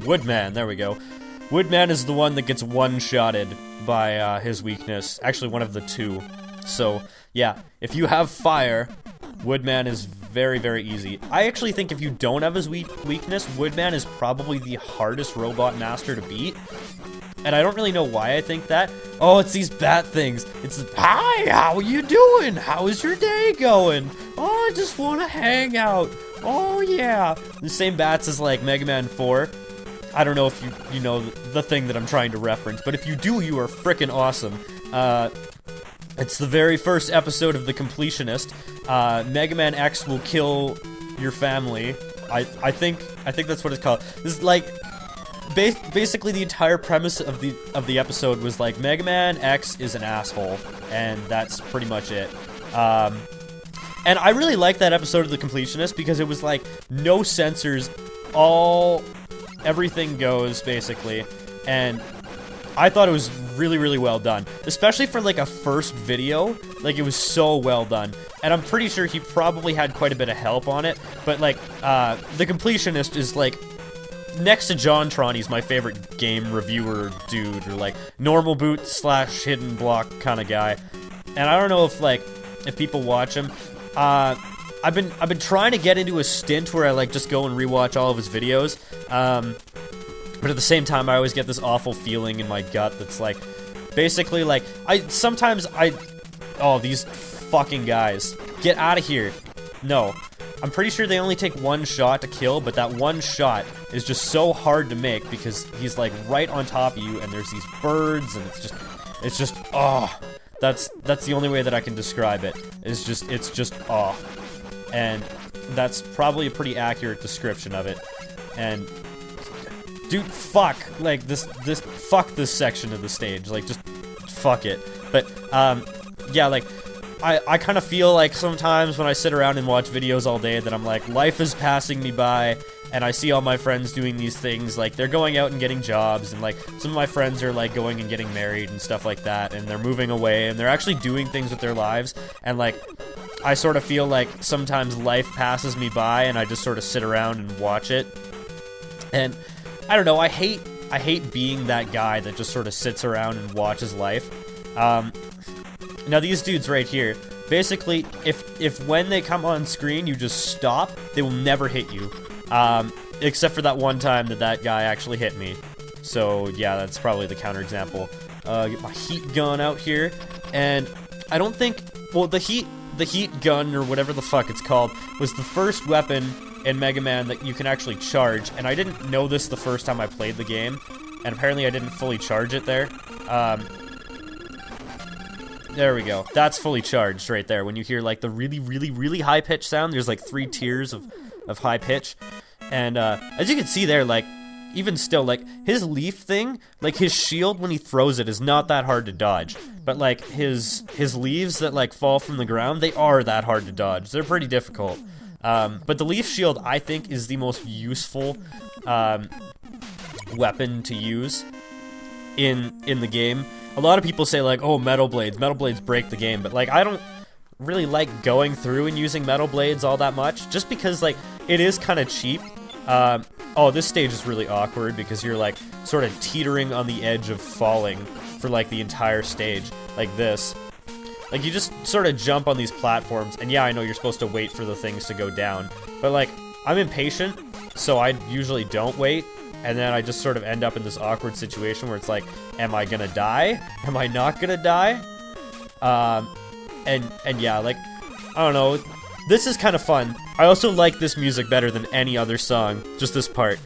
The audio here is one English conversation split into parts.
Woodman, there we go. Woodman is the one that gets one-shotted by his weakness. Actually, one of the two. So, yeah, if you have fire, Woodman is very, very easy. I actually think if you don't have his weakness, Woodman is probably the hardest robot master to beat. And I don't really know why I think that. Oh, it's these bat things. It's, hi, how are you doing? How is your day going? Oh, I just want to hang out. Oh, yeah. The same bats as, like, Mega Man 4. I don't know if you know the thing that I'm trying to reference, but if you do, you are frickin' awesome. It's the very first episode of The Completionist. Mega Man X will kill your family. I think that's what it's called. This is like basically the entire premise of the episode was like Mega Man X is an asshole, and that's pretty much it. And I really liked that episode of The Completionist because it was like no censors, everything goes basically, and I thought it was really, really well done, especially for like a first video. Like, it was so well done, and I'm pretty sure he probably had quite a bit of help on it. But like, The Completionist is like next to JonTron, he's my favorite game reviewer dude, or like normal boot / hidden block kind of guy. And I don't know if people watch him. I've been trying to get into a stint where I like just go and rewatch all of his videos. But at the same time, I always get this awful feeling in my gut that's like, basically like, oh, these fucking guys, get out of here. No, I'm pretty sure they only take one shot to kill, but that one shot is just so hard to make because he's like right on top of you, and there's these birds, and it's just, oh, that's the only way that I can describe it. It's just, oh. And that's probably a pretty accurate description of it. And dude, fuck, like, fuck this section of the stage, like, just fuck it. But, yeah, like, I kind of feel like sometimes when I sit around and watch videos all day that I'm like, life is passing me by, and I see all my friends doing these things, like, they're going out and getting jobs, and, like, some of my friends are, like, going and getting married and stuff like that, and they're moving away, and they're actually doing things with their lives, and, like, I sort of feel like sometimes life passes me by, and I just sort of sit around and watch it, and I don't know, I hate being that guy that just sort of sits around and watches life. Now these dudes right here, basically, if when they come on screen you just stop, they will never hit you. Except for that one time that guy actually hit me. So yeah, that's probably the counterexample. Get my heat gun out here, and I don't think, well, the heat gun, or whatever the fuck it's called, was the first weapon in Mega Man that you can actually charge, and I didn't know this the first time I played the game, and apparently I didn't fully charge it there. There we go. That's fully charged right there. When you hear like the really, really, really high pitch sound, there's like 3 tiers of high pitch, and as you can see there, like, even still, like, his leaf thing, like, his shield when he throws it is not that hard to dodge, but like his leaves that like fall from the ground, they are that hard to dodge. They're pretty difficult. But the leaf shield, I think, is the most useful weapon to use in the game. A lot of people say like, oh, metal blades break the game, but like, I don't really like going through and using metal blades all that much, just because like it is kind of cheap. Oh, this stage is really awkward because you're like sort of teetering on the edge of falling for like the entire stage, like this. Like, you just sort of jump on these platforms, and yeah, I know you're supposed to wait for the things to go down, but like, I'm impatient, so I usually don't wait, and then I just sort of end up in this awkward situation where it's like, am I gonna die? Am I not gonna die? And yeah, like, I don't know, this is kind of fun. I also like this music better than any other song, just this part.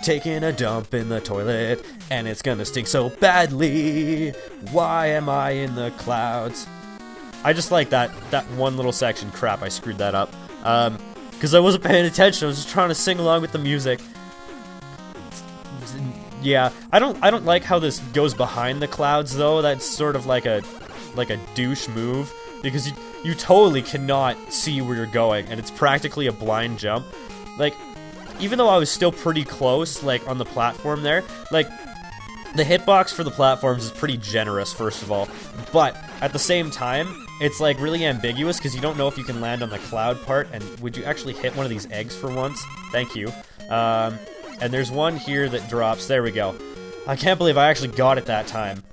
Taking a dump in the toilet, and it's gonna stink so badly. Why am I in the clouds? I just like that one little section. Crap, I screwed that up. Because I wasn't paying attention. I was just trying to sing along with the music. Yeah, I don't like how this goes behind the clouds though. That's sort of like a douche move, because you totally cannot see where you're going, and it's practically a blind jump. Like, even though I was still pretty close, like, on the platform there, like, the hitbox for the platforms is pretty generous, first of all, but at the same time, it's like really ambiguous because you don't know if you can land on the cloud part, and would you actually hit one of these eggs for once? Thank you. And there's one here that drops. There we go. I can't believe I actually got it that time.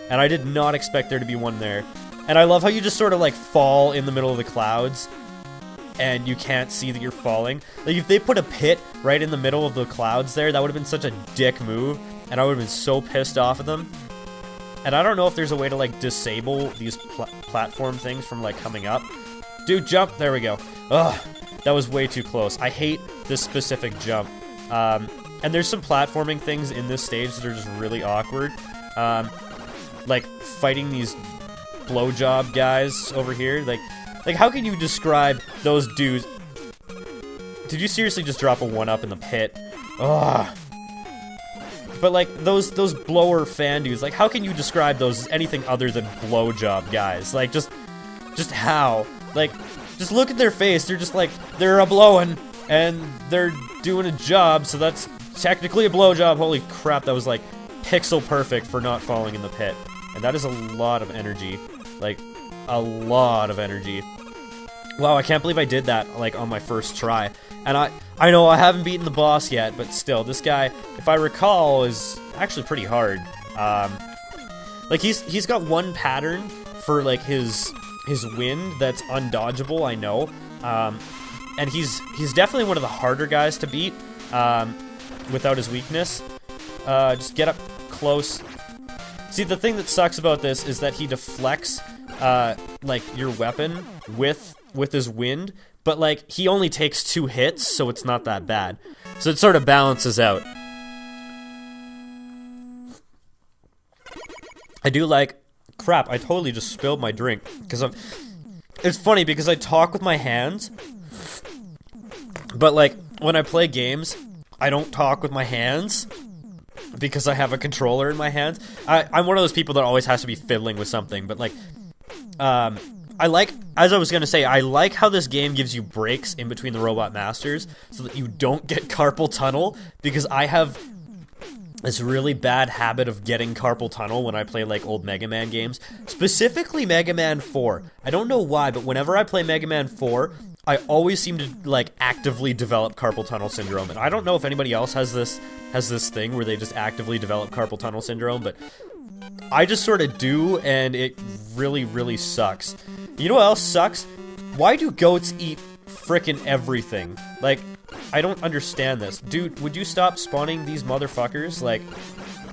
And I did not expect there to be one there. And I love how you just sort of like fall in the middle of the clouds and you can't see that you're falling. Like if they put a pit right in the middle of the clouds there, that would have been such a dick move, and I would have been so pissed off at them. And I don't know if there's a way to like disable these platform things from like coming up. Dude, jump. There we go. Ugh, that was way too close. I hate this specific jump. And there's some platforming things in this stage that are just really awkward. Like fighting these blowjob guys over here. Like how can you describe those dudes? Did you seriously just drop a 1-up in the pit? Ugh. But like those blower fan dudes, like how can you describe those as anything other than blowjob guys? Like just how? Like just look at their face. They're just like they're a blowing and they're doing a job, so that's technically a blowjob. Holy crap, that was like pixel perfect for not falling in the pit. And that is a lot of energy. Like a lot of energy. Wow, I can't believe I did that like on my first try. And I know I haven't beaten the boss yet, but still, this guy, if I recall, is actually pretty hard. Like he's got one pattern for like his wind that's undodgeable, I know. And he's definitely one of the harder guys to beat without his weakness. Just get up close. See, the thing that sucks about this is that he deflects like your weapon with his wind, but like he only takes 2 hits, so it's not that bad. So it sort of balances out. I do like crap. I totally just spilled my drink because it's funny because I talk with my hands, but like when I play games, I don't talk with my hands because I have a controller in my hands. I'm one of those people that always has to be fiddling with something, but like I like, as I was gonna say, I like how this game gives you breaks in between the Robot Masters so that you don't get carpal tunnel, because I have this really bad habit of getting carpal tunnel when I play like old Mega Man games, specifically Mega Man 4. I don't know why, but whenever I play Mega Man 4, I always seem to like actively develop carpal tunnel syndrome, and I don't know if anybody else has this thing where they just actively develop carpal tunnel syndrome, but I just sort of do, and it really, really sucks. You know what else sucks? Why do goats eat frickin' everything? Like, I don't understand this. Dude, would you stop spawning these motherfuckers? Like,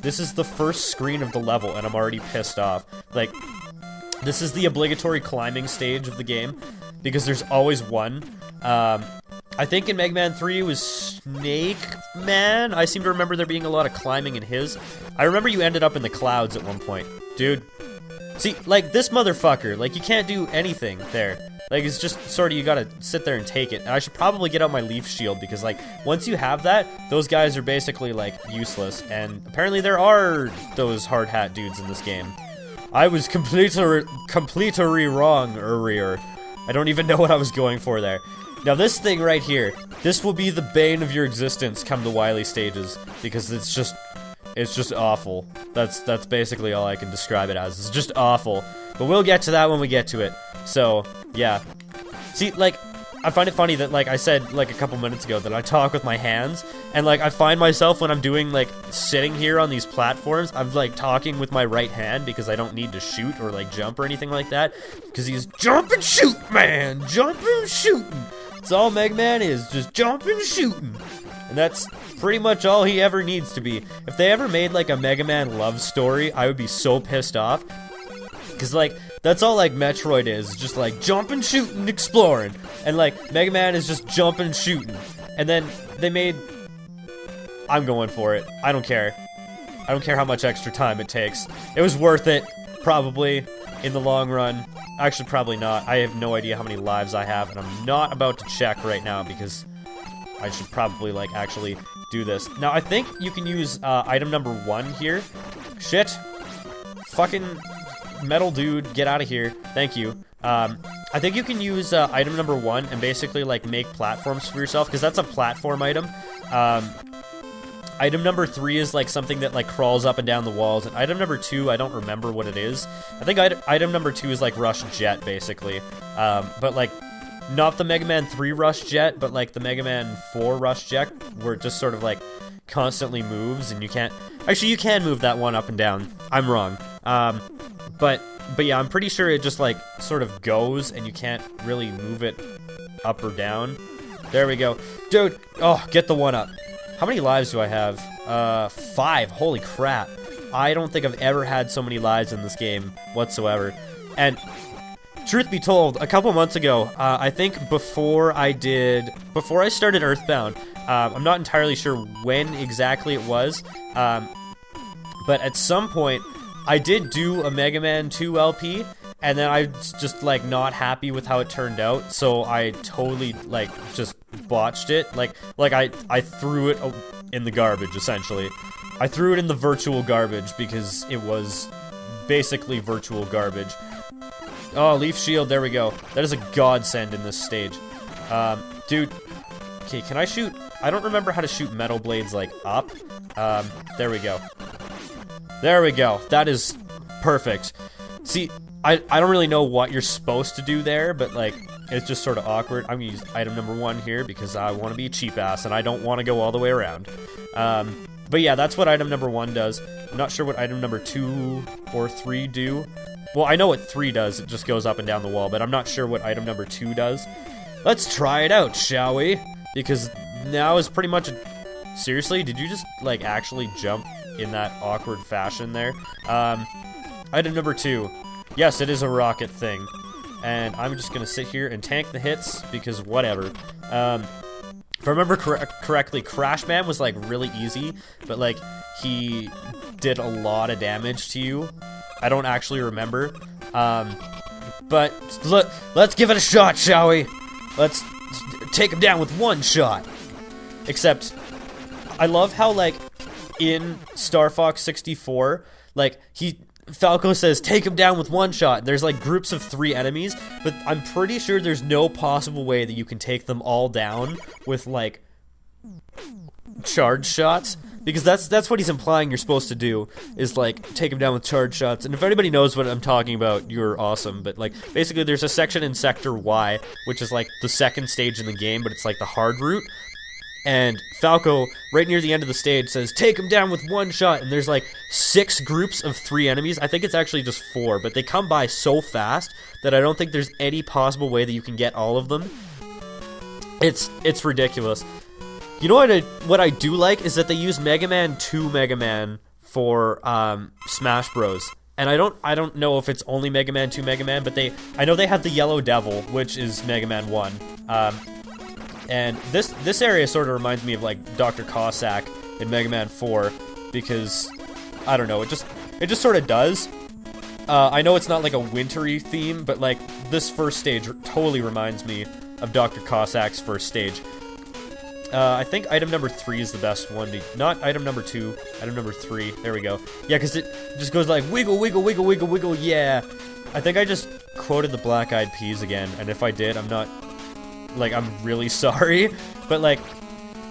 this is the first screen of the level, and I'm already pissed off. Like, this is the obligatory climbing stage of the game, because there's always one. I think in Mega Man 3 it was Snake Man. I seem to remember there being a lot of climbing in his. I remember you ended up in the clouds at one point. Dude. See, like, this motherfucker, like, you can't do anything there. Like, it's just sort of, you gotta sit there and take it. And I should probably get out my leaf shield, because, like, once you have that, those guys are basically, like, useless. And apparently there are those hard hat dudes in this game. I was completely wrong earlier. I don't even know what I was going for there. Now this thing right here, this will be the bane of your existence come the Wily stages, because it's just awful. That's basically all I can describe it as. It's just awful. But we'll get to that when we get to it. So, yeah. See, like, I find it funny that, like I said, like, a couple minutes ago, that I talk with my hands, and, like, I find myself when I'm doing, like, sitting here on these platforms, I'm, like, talking with my right hand because I don't need to shoot or, like, jump or anything like that, because he's jump and shoot, man! Jump and shooting! That's all Mega Man is, just jumping and shooting. And that's pretty much all he ever needs to be. If they ever made, like, a Mega Man love story, I would be so pissed off. Because, like, that's all, like, Metroid is, just, like, jumping, shooting, exploring. And, like, Mega Man is just jumping, shooting. And then they made... I'm going for it. I don't care. I don't care how much extra time it takes. It was worth it, probably, in the long run. Actually, probably not. I have no idea how many lives I have, and I'm not about to check right now because I should probably, like, actually do this. Now, I think you can use item number 1 here. Shit. Fucking metal dude, get out of here. Thank you. I think you can use item number 1 and basically, like, make platforms for yourself, because that's a platform item. Item number 3 is like something that like crawls up and down the walls, and item number 2, I don't remember what it is. I think item number 2 is like Rush Jet, basically. But like, not the Mega Man 3 Rush Jet, but like the Mega Man 4 Rush Jet, where it just sort of like constantly moves, and you can't... Actually, you can move that one up and down. I'm wrong. But yeah, I'm pretty sure it just like sort of goes, and you can't really move it up or down. There we go. Dude, oh, get the one up. How many lives do I have? 5. Holy crap. I don't think I've ever had so many lives in this game whatsoever. And truth be told, a couple months ago, I think before I started Earthbound, I'm not entirely sure when exactly it was, but at some point, I did do a Mega Man 2 LP, and then I was just, like, not happy with how it turned out, so I totally, like, just botched it. Like I threw it in the garbage, essentially. I threw it in the virtual garbage, because it was basically virtual garbage. Oh, Leaf Shield, there we go. That is a godsend in this stage. Dude, okay, can I shoot? I don't remember how to shoot metal blades, like, up. There we go. There we go. That is perfect. See, I don't really know what you're supposed to do there, but, like, it's just sort of awkward. I'm gonna use item number 1 here because I want to be a cheap ass and I don't want to go all the way around. But yeah, that's what item number 1 does. I'm not sure what item number 2 or 3 do. Well, I know what 3 does. It just goes up and down the wall, but I'm not sure what item number 2 does. Let's try it out, shall we? Because now is pretty much seriously, did you just, like, actually jump in that awkward fashion there? Item number 2. Yes, it is a rocket thing. And I'm just gonna sit here and tank the hits, because whatever. If I remember correctly, Crash Man was, like, really easy, but, like, he did a lot of damage to you. I don't actually remember. But let's give it a shot, shall we? Let's take him down with one shot. Except, I love how, like, in Star Fox 64, like, Falco says, take him down with one shot. There's, like, groups of 3 enemies, but I'm pretty sure there's no possible way that you can take them all down with, like, charge shots. Because that's what he's implying you're supposed to do, is, like, take him down with charge shots. And if anybody knows what I'm talking about, you're awesome. But, like, basically there's a section in Sector Y, which is, like, the second stage in the game, but it's, like, the hard route. And Falco, right near the end of the stage, says, take him down with one shot. And there's, like, 6 groups of 3 enemies. I think it's actually just 4, but they come by so fast that I don't think there's any possible way that you can get all of them. It's ridiculous. You know what I do like is that they use Mega Man 2 Mega Man for Smash Bros. And I don't know if it's only Mega Man 2 Mega Man, but I know they have the Yellow Devil, which is Mega Man 1. And this area sort of reminds me of, like, Dr. Cossack in Mega Man 4, because I don't know, it just sort of does. I know it's not like a wintry theme, but, like, this first stage totally reminds me of Dr. Cossack's first stage. I think item number 3 is the best one. Not item number 2, item number 3. There we go. Yeah, because it just goes like, wiggle, wiggle, wiggle, wiggle, wiggle, yeah. I think I just quoted the Black Eyed Peas again, and if I did, I'm not, like, I'm really sorry. But, like,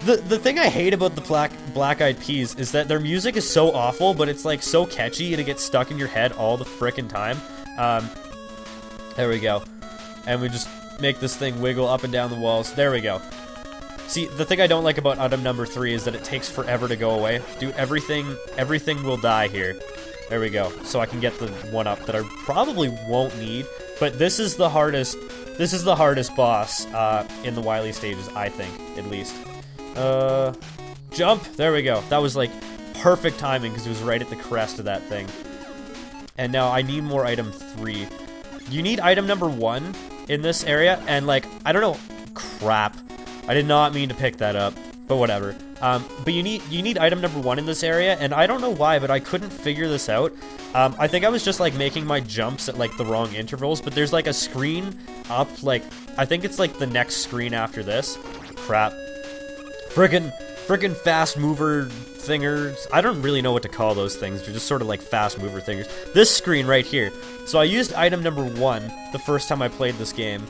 the thing I hate about the Black Eyed Peas is that their music is so awful, but it's, like, so catchy, and it gets stuck in your head all the frickin' time. There we go. And we just make this thing wiggle up and down the walls. There we go. See, the thing I don't like about item number 3 is that it takes forever to go away. Dude, everything will die here. There we go. So I can get the 1-up that I probably won't need. But this is the hardest boss in the Wily stages, I think, at least. Jump! There we go. That was, like, perfect timing because it was right at the crest of that thing. And now I need more item 3. You need item number 1 in this area, and, like, I don't know. Crap. I did not mean to pick that up, but whatever. But you need item number 1 in this area, and I don't know why, but I couldn't figure this out. I think I was just, like, making my jumps at, like, the wrong intervals, but there's, like, a screen up, like, I think it's, like, the next screen after this. Crap. Frickin' fast mover thingers. I don't really know what to call those things. They're just sort of like fast mover thingers. This screen right here. So I used item number 1 the first time I played this game.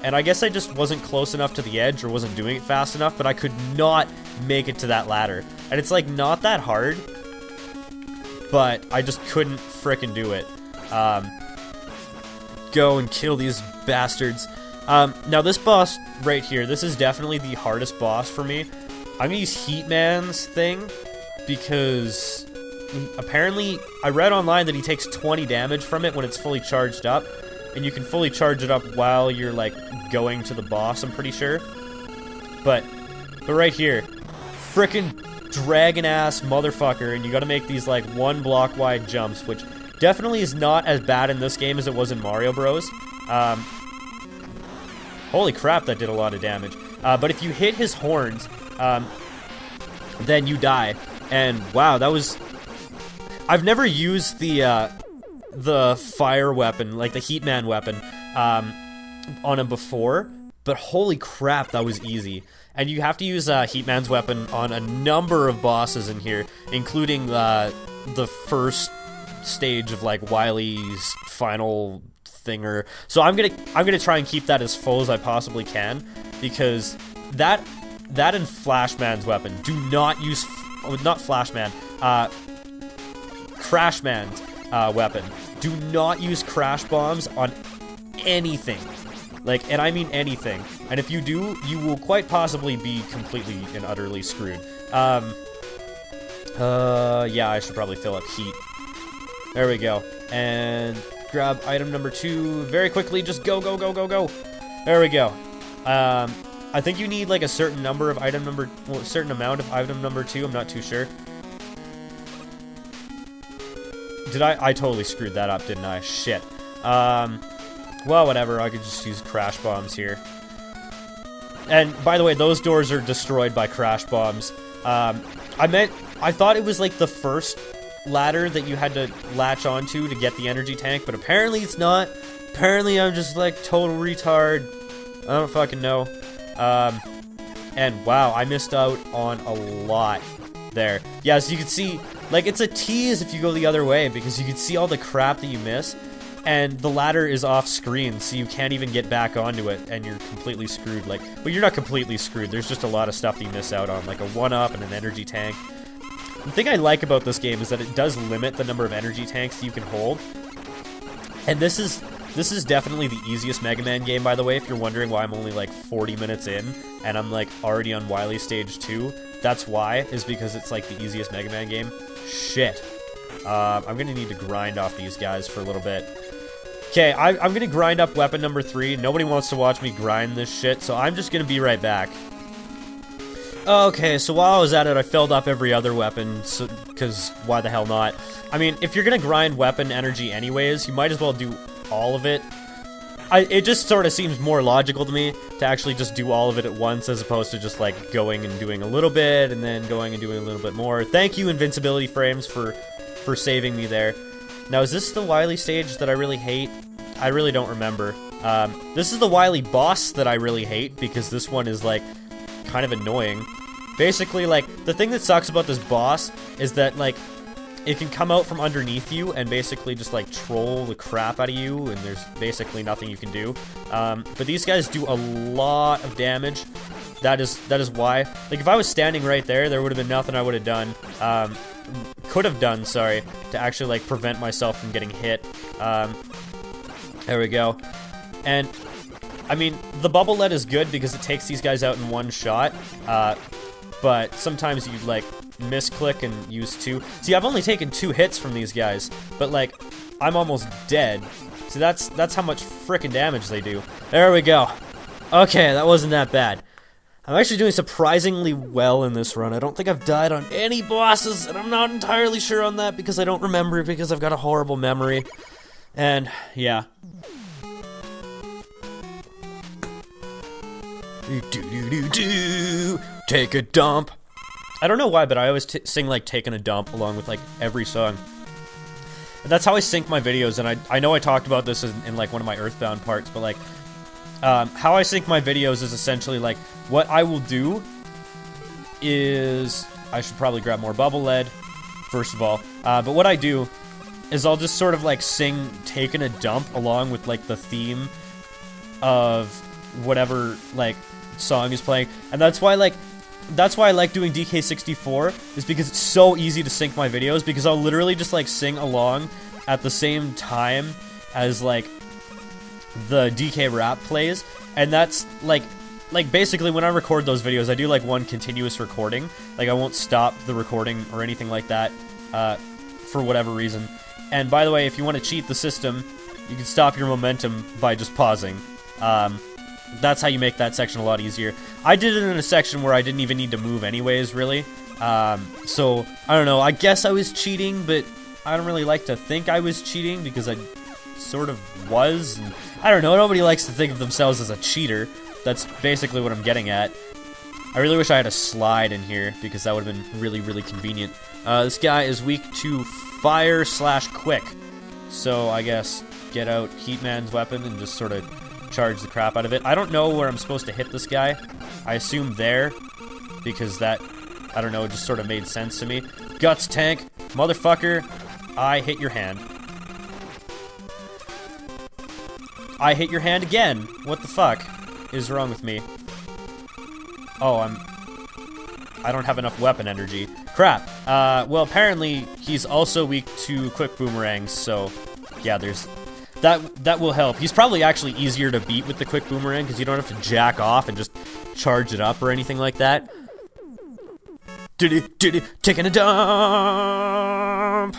And I guess I just wasn't close enough to the edge or wasn't doing it fast enough, but I could not make it to that ladder. And it's like not that hard, but I just couldn't frickin' do it. Go and kill these bastards. Now this boss right here, this is definitely the hardest boss for me. I'm gonna use Heatman's thing because apparently I read online that he takes 20 damage from it when it's fully charged up, and you can fully charge it up while you're like going to the boss, I'm pretty sure. But right here, frickin' dragon ass motherfucker, and you gotta make these like 1 block wide jumps, which definitely is not as bad in this game as it was in Mario Bros. Holy crap, that did a lot of damage. But if you hit his horns, then you die. And wow, that was... I've never used the fire weapon, like the Heatman weapon, on him before, but holy crap, that was easy. And you have to use Heatman's weapon on a number of bosses in here, including the first stage of like Wily's final thinger. So I'm gonna try and keep that as full as I possibly can, because that and Flashman's weapon do not use not Flashman, Crashman's weapon. Do not use crash bombs on anything. Like, and I mean anything. And if you do, you will quite possibly be completely and utterly screwed. Yeah, I should probably fill up heat. There we go. And grab item number 2 very quickly. Just go, go, go, go, go. There we go. I think you need like a certain number of item number, well, a certain amount of item number 2. I'm not too sure. Did I totally screwed that up, didn't I? Shit. Well, whatever. I could just use crash bombs here. And by the way, those doors are destroyed by crash bombs. I thought it was like the first ladder that you had to latch onto to get the energy tank, but apparently it's not. Apparently I'm just like total retard. I don't fucking know. And wow, I missed out on a lot there. Yeah, so you can see, like, it's a tease if you go the other way, because you can see all the crap that you miss, and the ladder is off screen, so you can't even get back onto it, and you're completely screwed. Like, well, you're not completely screwed, there's just a lot of stuff that you miss out on, like a 1-up and an energy tank. The thing I like about this game is that it does limit the number of energy tanks you can hold, and this is definitely the easiest Mega Man game, by the way, if you're wondering why I'm only like 40 minutes in, and I'm like already on Wily Stage 2. That's why, is because it's like the easiest Mega Man game. Shit. I'm gonna need to grind off these guys for a little bit. Okay, I'm gonna grind up weapon number 3. Nobody wants to watch me grind this shit, so I'm just gonna be right back. Okay, so while I was at it, I filled up every other weapon, because why the hell not? I mean, if you're gonna grind weapon energy anyways, you might as well do all of it. It just sort of seems more logical to me to actually just do all of it at once, as opposed to just like going and doing a little bit and then going and doing a little bit more. Thank you, Invincibility Frames, for saving me there. Now, is this the Wily stage that I really hate? I really don't remember. This is the Wily boss that I really hate, because this one is like kind of annoying. Basically, like, the thing that sucks about this boss is that, like, it can come out from underneath you and basically just like troll the crap out of you, and there's basically nothing you can do. But these guys do a lot of damage. That is why. Like, if I was standing right there, there would have been nothing I would have done. Could have done, sorry, to actually like prevent myself from getting hit. There we go. And I mean, the bubble lead is good because it takes these guys out in one shot. But sometimes you like misclick and use 2. See, I've only taken 2 hits from these guys, but like, I'm almost dead. See, that's how much frickin' damage they do. There we go. Okay, that wasn't that bad. I'm actually doing surprisingly well in this run. I don't think I've died on any bosses, and I'm not entirely sure on that because I don't remember, because I've got a horrible memory. And, yeah. Take a dump. I don't know why, but I always sing like taking a dump along with like every song. And that's how I sync my videos, and I know I talked about this in like one of my Earthbound parts, but like how I sync my videos is essentially like, what I will do is, I should probably grab more bubble lead first of all, but what I do is I'll just sort of like sing taking a dump along with like the theme of whatever like song is playing. And that's why, like, that's why I like doing DK64, is because it's so easy to sync my videos, because I'll literally just, like, sing along at the same time as, like, the DK rap plays, and that's, like, basically, when I record those videos, I do, like, one continuous recording. Like, I won't stop the recording or anything like that, for whatever reason. And, by the way, if you want to cheat the system, you can stop your momentum by just pausing. That's how you make that section a lot easier. I did it in a section where I didn't even need to move anyways, really. So, I don't know, I guess I was cheating, but I don't really like to think I was cheating, because I sort of was. And I don't know, nobody likes to think of themselves as a cheater. That's basically what I'm getting at. I really wish I had a slide in here, because that would have been really, really convenient. This guy is weak to fire/quick. So, I guess, get out Heatman's weapon and just sort of charge the crap out of it. I don't know where I'm supposed to hit this guy. I assume there, because that, I don't know, just sort of made sense to me. Guts tank, motherfucker, I hit your hand. I hit your hand again. What the fuck is wrong with me? Oh, I don't have enough weapon energy. Crap. Well, apparently he's also weak to quick boomerangs, so yeah, there's that will help. He's probably actually easier to beat with the quick boomerang, because you don't have to jack off and just charge it up or anything like that. Taking a dump.